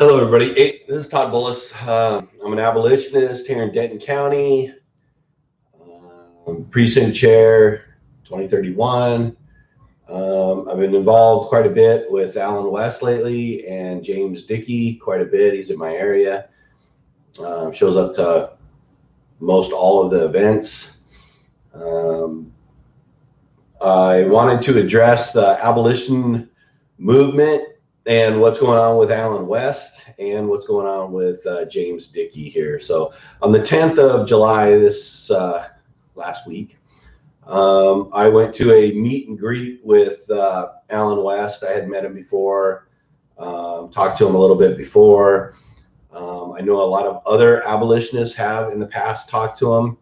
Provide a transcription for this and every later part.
Hello, everybody. Hey, this is Todd Bullis. I'm an abolitionist here in Denton County, precinct chair, 2031. I've been involved quite a bit with Alan West lately and James Dickey quite a bit. He's in my area. Shows up to most all of the events. I wanted to address the abolition movement and what's going on with Alan West and what's going on with James Dickey here. So on the 10th of July, this last week, I went to a meet and greet with Alan West. I had met him before, talked to him a little bit before. I know a lot of other abolitionists have in the past talked to him.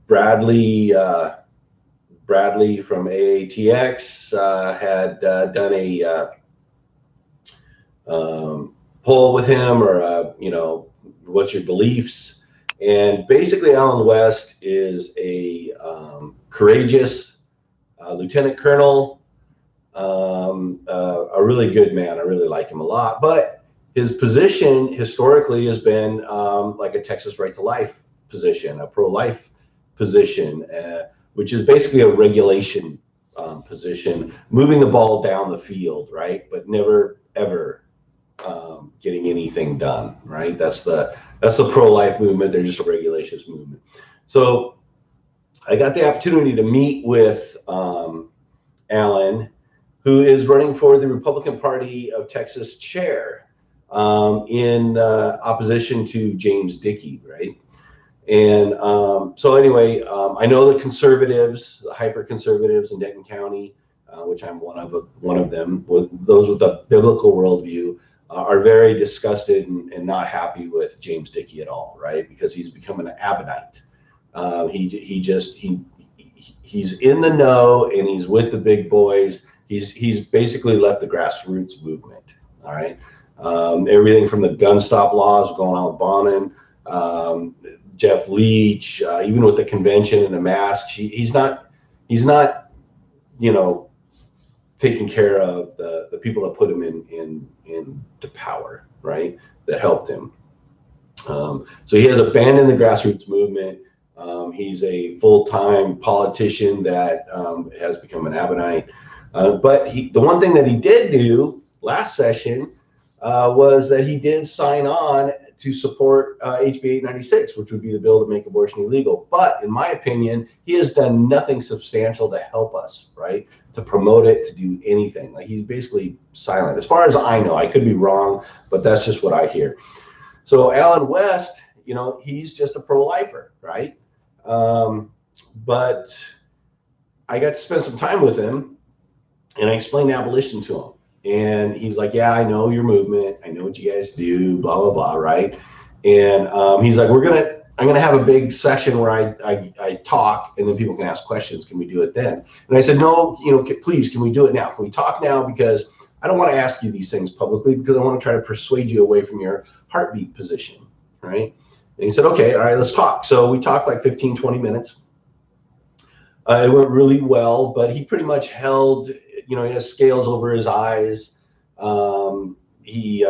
Bradley from AATX had done a poll with him, or what's your beliefs? And basically, Alan West is a courageous lieutenant colonel, a really good man. I really like him a lot. But his position historically has been like a Texas right to life position, a pro-life position, which is basically a regulation position, moving the ball down the field, right? But never ever getting anything done, right? That's the pro-life movement. They're just a regulations movement. So I got the opportunity to meet with Alan, who is running for the Republican Party of Texas chair in opposition to James Dickey, right? And so anyway, I know the conservatives, the hyper conservatives in Denton County, which I'm one of them, those with the biblical worldview, are very disgusted and not happy with James Dickey at all, right? Because he's become an Abonite. He's in the know and he's with the big boys. He's basically left the grassroots movement. All right, everything from the gun stop laws going on with Bonin, Jeff Leach, even with the convention and the masks, he's not, taking care of the people that put him into power, right? That helped him. So he has abandoned the grassroots movement. He's a full-time politician that has become an Abonite. But the one thing that he did do last session was that he did sign on to support HB 896, which would be the bill to make abortion illegal. But in my opinion, he has done nothing substantial to help us, right? To promote it, to do anything. Like, he's basically silent. As far as I know, I could be wrong, but that's just what I hear. So Alan West, he's just a pro-lifer, right? But I got to spend some time with him and I explained abolition to him. And he's like, yeah, I know your movement. I know what you guys do, blah, blah, blah, right? And he's like, I'm going to have a big session where I talk and then people can ask questions. Can we do it then? And I said, no, please, can we do it now? Can we talk now? Because I don't want to ask you these things publicly because I want to try to persuade you away from your heartbeat position, right? And he said, okay, all right, let's talk. So we talked like 15, 20 minutes. It went really well, but he pretty much held, he has scales over his eyes. He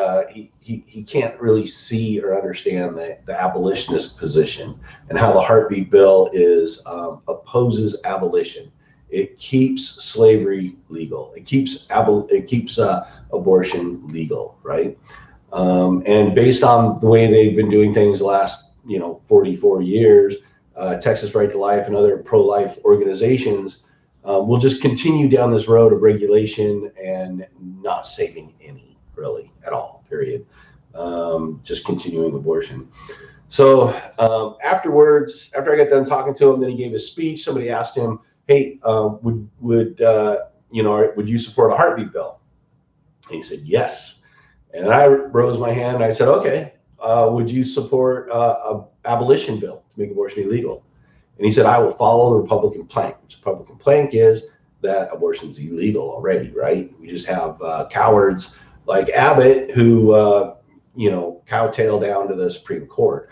can't really see or understand the abolitionist position and how the heartbeat bill opposes abolition. It keeps slavery legal. It keeps abortion legal, right? And based on the way they've been doing things the last 44 years, Texas Right to Life and other pro-life organizations will just continue down this road of regulation and not saving any, really, at all, period. Just continuing abortion. So afterwards, after I got done talking to him, then he gave a speech. Somebody asked him, hey, would you support a heartbeat bill? And he said, yes. And I rose my hand and I said, okay, would you support a abolition bill to make abortion illegal? And he said, I will follow the Republican plank. Which the Republican plank is that abortion's illegal already, right? We just have cowards like Abbott who, cowtail down to the Supreme Court.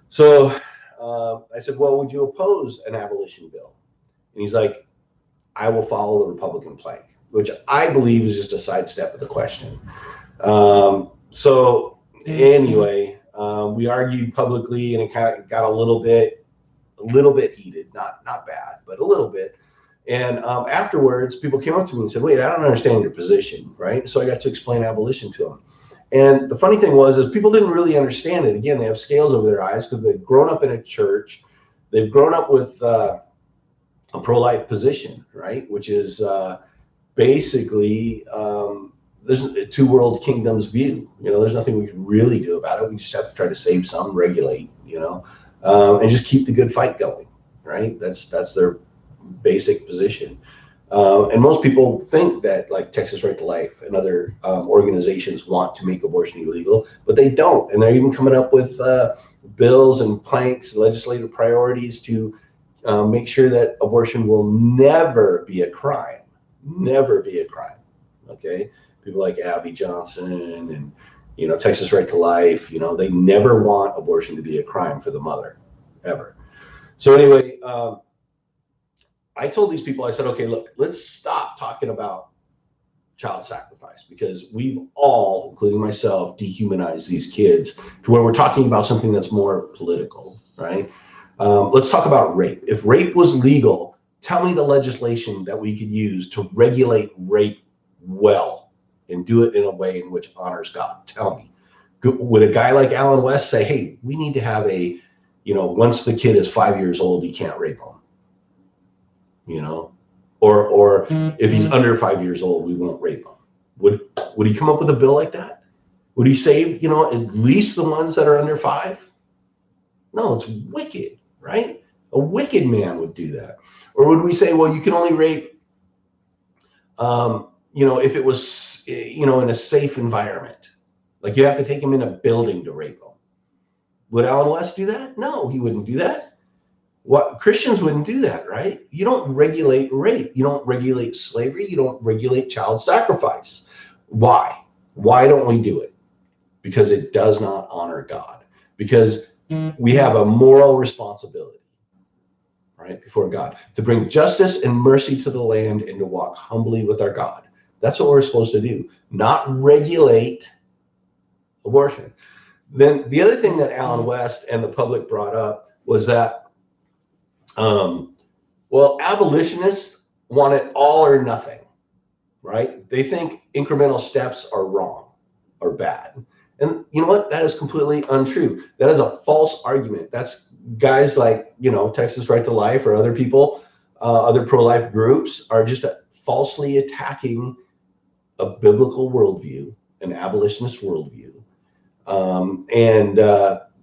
So I said, well, would you oppose an abolition bill? And he's like, I will follow the Republican plank, which I believe is just a sidestep of the question. So anyway, we argued publicly, and it kind of got a little bit heated, not bad, but a little bit. And afterwards, people came up to me and said, "Wait, I don't understand your position," right? So I got to explain abolition to them. And the funny thing was, is people didn't really understand it. Again, they have scales over their eyes because they've grown up in a church, they've grown up with a pro-life position, right? Which is basically there's a two world kingdoms view. There's nothing we can really do about it. We just have to try to save some, regulate, and just keep the good fight going, right? That's their basic position. And most people think that, like Texas Right to Life and other organizations, want to make abortion illegal, but they don't. And they're even coming up with bills and planks and legislative priorities to make sure that abortion will never be a crime. Never be a crime. Okay, people like Abby Johnson and Texas Right to Life. They never want abortion to be a crime for the mother, ever. So anyway, I told these people, I said, okay, look, let's stop talking about child sacrifice, because we've all, including myself, dehumanized these kids to where we're talking about something that's more political, right? Let's talk about rape. If rape was legal, tell me the legislation that we could use to regulate rape well and do it in a way in which honors God. Tell me. Would a guy like Alan West say, hey, we need to have a, once the kid is 5 years old, he can't rape him? Or if he's under 5 years old, we won't rape him. Would he come up with a bill like that? Would he save, at least the ones that are under 5? No, it's wicked, right? A wicked man would do that. Or would we say, well, you can only rape, if it was, in a safe environment, like you have to take him in a building to rape him. Would Alan West do that? No, he wouldn't do that. What Christians wouldn't do that, right? You don't regulate rape. You don't regulate slavery. You don't regulate child sacrifice. Why? Why don't we do it? Because it does not honor God. Because we have a moral responsibility, right, before God, to bring justice and mercy to the land and to walk humbly with our God. That's what we're supposed to do, not regulate abortion. Then the other thing that Alan West and the public brought up was that abolitionists want it all or nothing, right? They think incremental steps are wrong or bad. And you know what? That is completely untrue. That is a false argument. That's guys like, Texas Right to Life or other people, other pro-life groups are just falsely attacking a biblical worldview, an abolitionist worldview.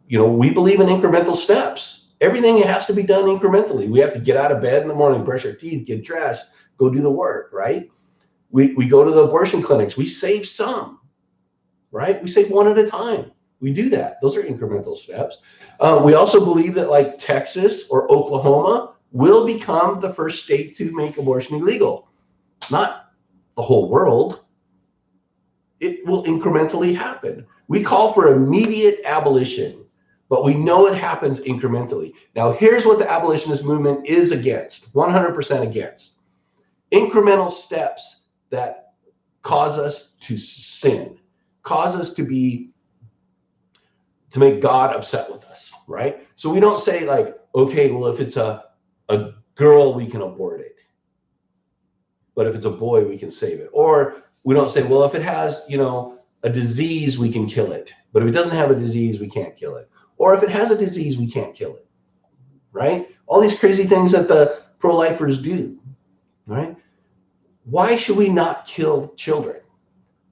We believe in incremental steps. Everything has to be done incrementally. We have to get out of bed in the morning, brush our teeth, get dressed, go do the work, right? We go to the abortion clinics. We save some, right? We save one at a time. We do that. Those are incremental steps. We also believe that, like Texas or Oklahoma will become the first state to make abortion illegal. Not the whole world. It will incrementally happen. We call for immediate abolition, but we know it happens incrementally. Now, here's what the abolitionist movement is against, 100% against. Incremental steps that cause us to sin, cause us to make God upset with us, right? So we don't say like, okay, well, if it's a girl, we can abort it. But if it's a boy, we can save it. Or we don't say, well, if it has, a disease, we can kill it. But if it doesn't have a disease, we can't kill it. Or if it has a disease, we can't kill it, right? All these crazy things that the pro-lifers do, right? Why should we not kill children?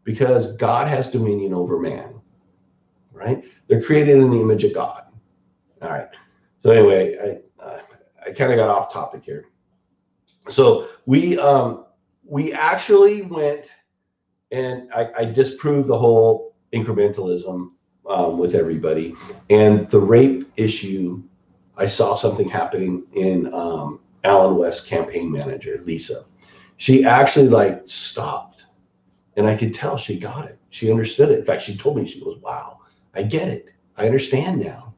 Because God has dominion over man, right? They're created in the image of God. All right. So anyway, I kind of got off topic here. So we actually went and I disproved the whole incrementalism with everybody. And the rape issue, I saw something happening in Alan West's campaign manager, Lisa. She actually stopped, and I could tell she got it. She understood it. In fact, she told me, she goes, wow, I get it. I understand now.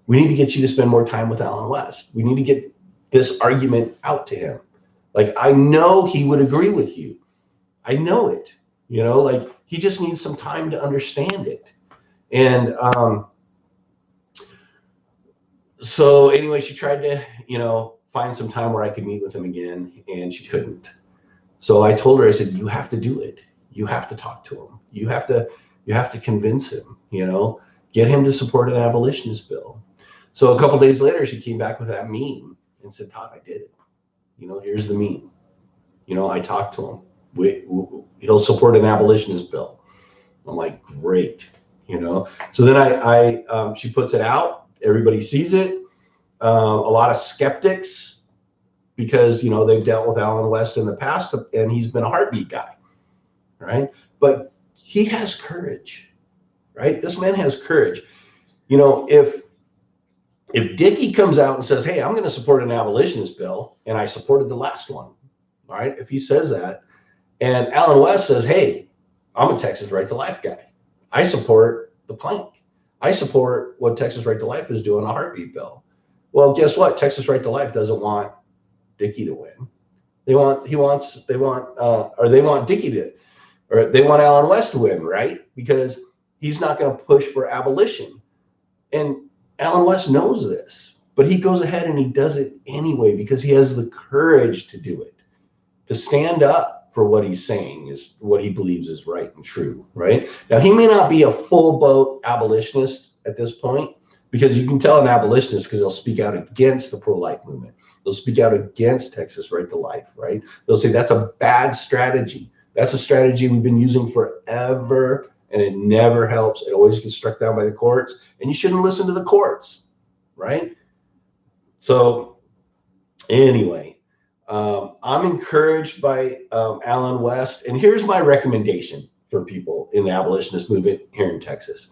We need to get you to spend more time with Alan West. We need to get this argument out to him. I know he would agree with you. I know it. He just needs some time to understand it. And so anyway, she tried to, find some time where I could meet with him again, and she couldn't. So I told her, I said, you have to do it. You have to talk to him. You have to convince him, get him to support an abolitionist bill. So a couple of days later, she came back with that meme and said, Todd, I did it. Here's the meme. I talked to him. He'll support an abolitionist bill. I'm like, great. So then she puts it out. Everybody sees it. A lot of skeptics, because they've dealt with Alan West in the past, and he's been a heartbeat guy, right? But he has courage, right? This man has courage. If Dickey comes out and says, hey, I'm going to support an abolitionist bill, and I supported the last one, all right? If he says that, and Alan West says, hey, I'm a Texas Right to Life guy. I support the plank. I support what Texas Right to Life is doing, a heartbeat bill. Well, guess what? Texas Right to Life doesn't want Dickey to win. They want Dickey to, or they want Alan West to win, right? Because he's not going to push for abolition. And Alan West knows this, but he goes ahead and he does it anyway because he has the courage to do it, to stand up for what he's saying is what he believes is right and true, right? Now, he may not be a full boat abolitionist at this point, because you can tell an abolitionist because they'll speak out against the pro-life movement. They'll speak out against Texas Right to Life, right? They'll say that's a bad strategy. That's a strategy we've been using forever, and it never helps. It always gets struck down by the courts, and you shouldn't listen to the courts, right? So anyway, I'm encouraged by Alan West, and here's my recommendation for people in the abolitionist movement here in Texas.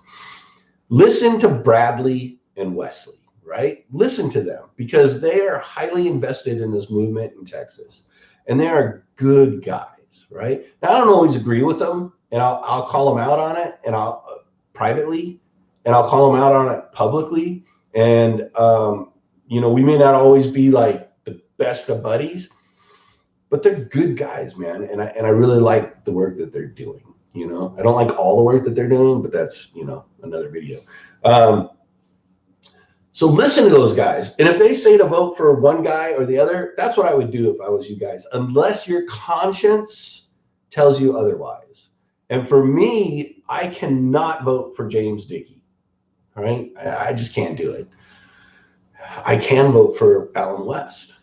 Listen to Bradley and Wesley, right? Listen to them, because they are highly invested in this movement in Texas, and they are good guys, right? Now, I don't always agree with them, and I'll call them out on it, and I'll privately, and I'll call them out on it publicly. And, we may not always be like the best of buddies, but they're good guys, man. And I really like the work that they're doing. I don't like all the work that they're doing, but that's, another video. So listen to those guys. And if they say to vote for one guy or the other, that's what I would do if I was you guys, unless your conscience tells you otherwise. And for me, I cannot vote for James Dickey. All right. I just can't do it. I can vote for Alan West,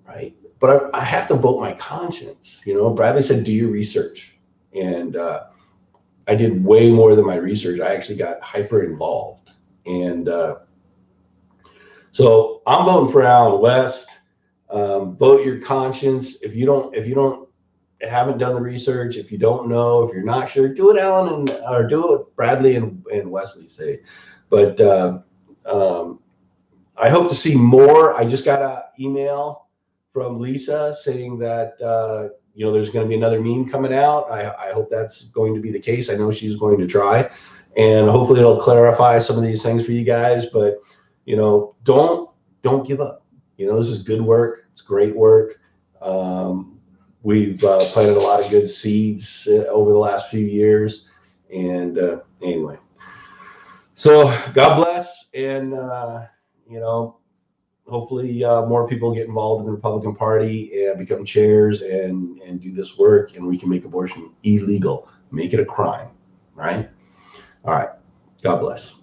right? But I have to vote my conscience. Bradley said, do your research. And I did way more than my research. I actually got hyper involved. And so I'm voting for Alan West. Vote your conscience. If you haven't done the research, if you don't know, if you're not sure, do what Alan or do what Bradley and Wesley say. But I hope to see more. I just got an email from Lisa saying that there's going to be another meme coming out. I hope that's going to be the case. I know she's going to try, and hopefully it'll clarify some of these things for you guys. But don't give up. This is good work. It's great work. We've planted a lot of good seeds over the last few years. And anyway, so God bless, and hopefully more people get involved in the Republican Party and become chairs and do this work, and we can make abortion illegal, make it a crime, right? All right. God bless.